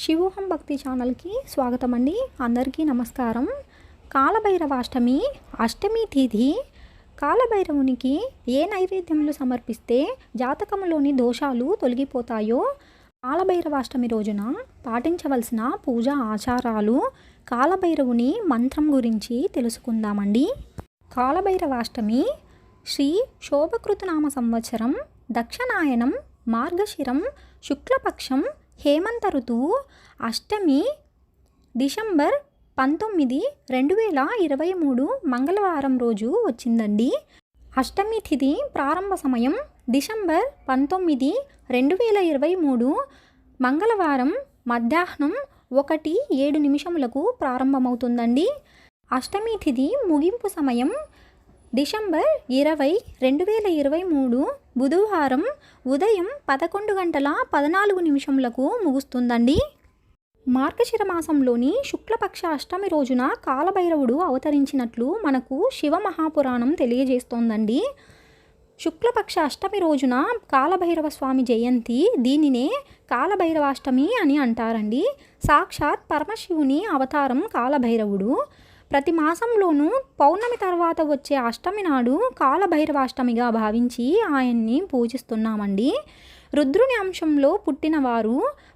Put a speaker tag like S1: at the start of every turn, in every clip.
S1: శివోహం భక్తి ఛానల్కి స్వాగతం అండి. అందరికీ నమస్కారం. కాలభైరవాష్టమి అష్టమి తిథి. కాలభైరవునికి ఏ నైవేద్యములు సమర్పిస్తే జాతకంలోని దోషాలు తొలగిపోతాయో, కాలభైరవాష్టమి రోజున పాటించవలసిన పూజా ఆచారాలు, కాలభైరవుని మంత్రం గురించి తెలుసుకుందామండి. కాలభైరవాష్టమి శ్రీ శోభకృతనామ సంవత్సరం దక్షిణాయనం మార్గశిరం శుక్లపక్షం హేమంత ఋతువు అష్టమి డిసెంబర్ 19, 2023 మంగళవారం రోజు వచ్చిందండి. అష్టమి తిథి ప్రారంభ సమయం డిసెంబర్ 19, 2023 మంగళవారం మధ్యాహ్నం 1:07 ప్రారంభమవుతుందండి. అష్టమి తిథి ముగింపు సమయం డిసెంబర్ 20, 2023 బుధవారం ఉదయం 11:14 ముగుస్తుందండి. మార్గశిర మాసంలోని శుక్లపక్ష అష్టమి రోజున కాలభైరవుడు అవతరించినట్లు మనకు శివమహాపురాణం తెలియజేస్తోందండి. శుక్లపక్ష అష్టమి రోజున కాలభైరవ స్వామి జయంతి. దీనినే కాలభైరవాష్టమి అని అంటారండి. సాక్షాత్ పరమశివుని అవతారం కాలభైరవుడు. ప్రతి మాసంలోనూ పౌర్ణమి తర్వాత వచ్చే అష్టమి నాడు కాలభైరవాష్టమిగా భావించి ఆయన్ని పూజిస్తున్నామండి. రుద్రుని అంశంలో పుట్టినవారు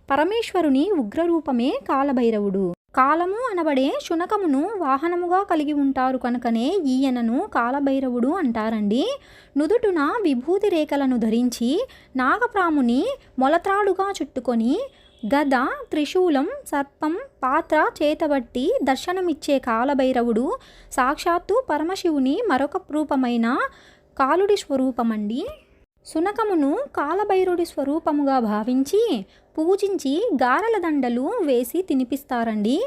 S1: పరమేశ్వరుని ఉగ్రరూపమే కాలభైరవుడు. కాలము అనబడే శునకమును వాహనముగా కలిగి ఉంటారు కనుకనే ఈయనను కాలభైరవుడు అంటారండి. నుదుటున విభూతి రేఖలను ధరించి నాగప్రాముని మొలత్రాడుగా చుట్టుకొని గద, త్రిశూలం, సర్పం, పాత్ర చేతబట్టి దర్శనమిచ్చే కాలభైరవుడు సాక్షాత్తు పరమశివుని మరొక రూపమైన కాలుడి స్వరూపమండి. శునకమును కాలభైరుడి స్వరూపముగా భావించి పూజించి గారెల దండలు వేసి తినిపిస్తారండి.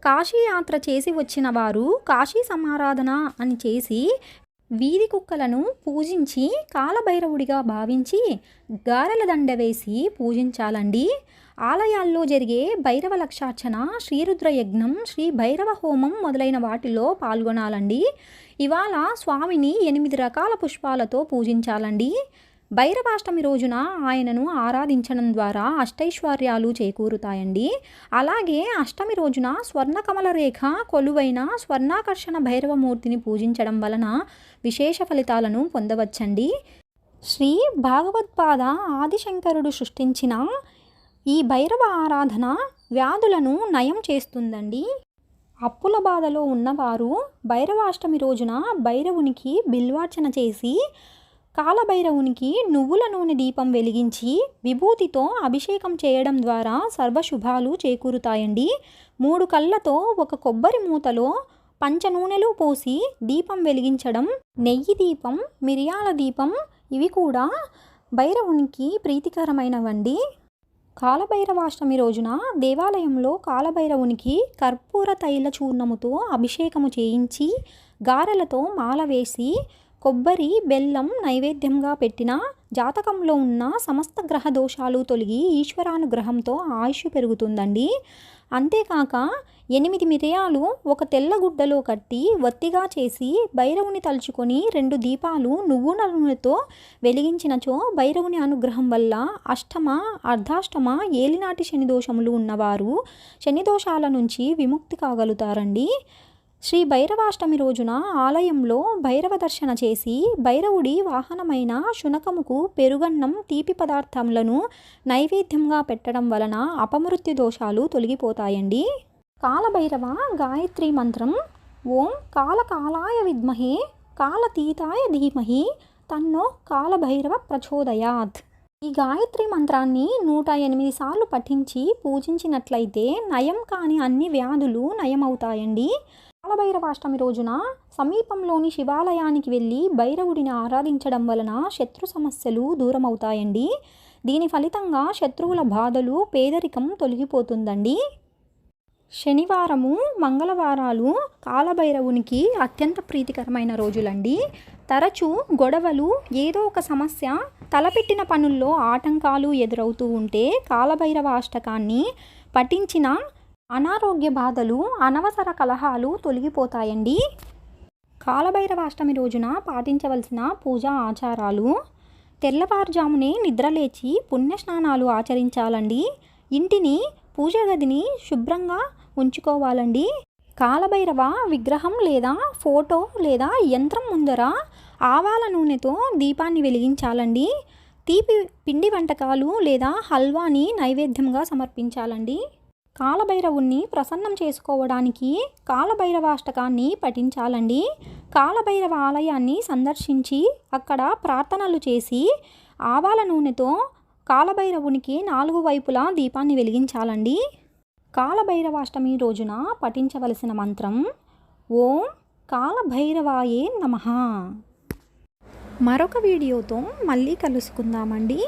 S1: కాశీయాత్ర చేసి వచ్చిన వారు కాశీ సమారాధన అని చేసి వీధి కుక్కలను పూజించి కాలభైరవుడిగా భావించి గారెల దండ వేసి పూజించాలండి. ఆలయాల్లో జరిగే భైరవ లక్షార్చన, శ్రీరుద్ర యజ్ఞం, శ్రీ భైరవ హోమం మొదలైన వాటిలో పాల్గొనాలండి. ఇవాళ స్వామిని 8 రకాల పుష్పాలతో పూజించాలండి. భైరవాష్టమి రోజున ఆయనను ఆరాధించడం ద్వారా అష్టైశ్వర్యాలు చేకూరుతాయండి. అలాగే అష్టమి రోజున స్వర్ణకమల రేఖ కొలువైన స్వర్ణాకర్షణ భైరవమూర్తిని పూజించడం వలన విశేష ఫలితాలను పొందవచ్చండి. శ్రీ భాగవత్పాద ఆదిశంకరుడు సృష్టించిన ఈ భైరవ ఆరాధన వ్యాధులను నయం చేస్తుందండి. అప్పుల బాధలో ఉన్నవారు భైరవాష్టమి రోజున భైరవునికి బిల్వార్చన చేసి కాలభైరవునికి నువ్వుల నూనె దీపం వెలిగించి విభూతితో అభిషేకం చేయడం ద్వారా సర్వశుభాలు చేకూరుతాయండి. 3 కళ్ళతో ఒక కొబ్బరి మూతలో పంచనూనెలు పోసి దీపం వెలిగించడం, నెయ్యి దీపం, మిరియాల దీపం ఇవి కూడా భైరవునికి ప్రీతికరమైనవండి. కాలభైరవాష్టమి రోజున దేవాలయంలో కాలభైరవునికి కర్పూర తైల చూర్ణముతో అభిషేకము చేయించి గారెలతో మాల వేసి కొబ్బరి, బెల్లం నైవేద్యంగా పెట్టిన జాతకంలో ఉన్న సమస్త గ్రహ దోషాలు తొలగి ఈశ్వరానుగ్రహంతో ఆయుష్ పెరుగుతుందండి. అంతేకాక 8 మిరియాలు ఒక తెల్ల గుడ్డలో కట్టి వత్తిగా చేసి భైరవుని తలుచుకొని 2 దీపాలు నువ్వుల నూనెతో వెలిగించినచో భైరవుని అనుగ్రహం వల్ల అష్టమ, అర్ధాష్టమ, ఏలినాటి శని దోషములు ఉన్నవారు శని దోషాల నుంచి విముక్తి కాగలుగుతారండి. శ్రీ భైరవాష్టమి రోజున ఆలయంలో భైరవ దర్శన చేసి భైరవుడి వాహనమైన శునకముకు పెరుగన్నం, తీపి పదార్థములను నైవేద్యంగా పెట్టడం వలన అపమృత్యు దోషాలు తొలగిపోతాయండి. కాలభైరవ గాయత్రి మంత్రం ఓం కాలకాలాయ విద్మహే కాలతీతాయ ధీమహి తన్నో కాలభైరవ ప్రచోదయాత్. ఈ గాయత్రి మంత్రాన్ని 108 సార్లు పఠించి పూజించినట్లయితే నయం కాని అన్ని వ్యాధులు నయమవుతాయండి. కాలభైరవాష్టమి రోజున సమీపంలోని శివాలయానికి వెళ్ళి భైరవుడిని ఆరాధించడం వలన శత్రు సమస్యలు దూరమవుతాయండి. దీని ఫలితంగా శత్రువుల బాధలు, పేదరికం తొలగిపోతుందండి. శనివారము, మంగళవారాలు కాలభైరవునికి అత్యంత ప్రీతికరమైన రోజులండి. తరచూ గొడవలు, ఏదో ఒక సమస్య, తలపెట్టిన పనుల్లో ఆటంకాలు ఎదురవుతూ ఉంటే కాలభైరవ అష్టకాన్ని పఠించిన అనారోగ్య బాధలు, అనవసర కలహాలు తొలగిపోతాయండి. కాలభైరవాష్టమి రోజున పాటించవలసిన పూజా ఆచారాలు: తెల్లవారుజామునే నిద్రలేచి పుణ్యస్నానాలు ఆచరించాలండి. ఇంటిని పూజ గదిని శుభ్రంగా ఉంచుకోవాలండి. కాలభైరవ విగ్రహం లేదా ఫోటో లేదా యంత్రం ముందర ఆవాల నూనెతో దీపాన్ని వెలిగించాలండి. తీపి పిండి వంటకాలు లేదా హల్వాని నైవేద్యంగా సమర్పించాలండి. కాలభైరవుణ్ణి ప్రసన్నం చేసుకోవడానికి కాలభైరవాష్టకాన్ని పఠించాలండి. కాలభైరవ ఆలయాన్ని సందర్శించి అక్కడ ప్రార్థనలు చేసి ఆవాల నూనెతో కాలభైరవునికి 4 వైపులా దీపాన్ని వెలిగించాలండి. కాలభైరవాష్టమి రోజున పఠించవలసిన మంత్రం ఓం కాలభైరవాయే నమః. మరొక వీడియోతో మళ్ళీ కలుసుకుందామండి.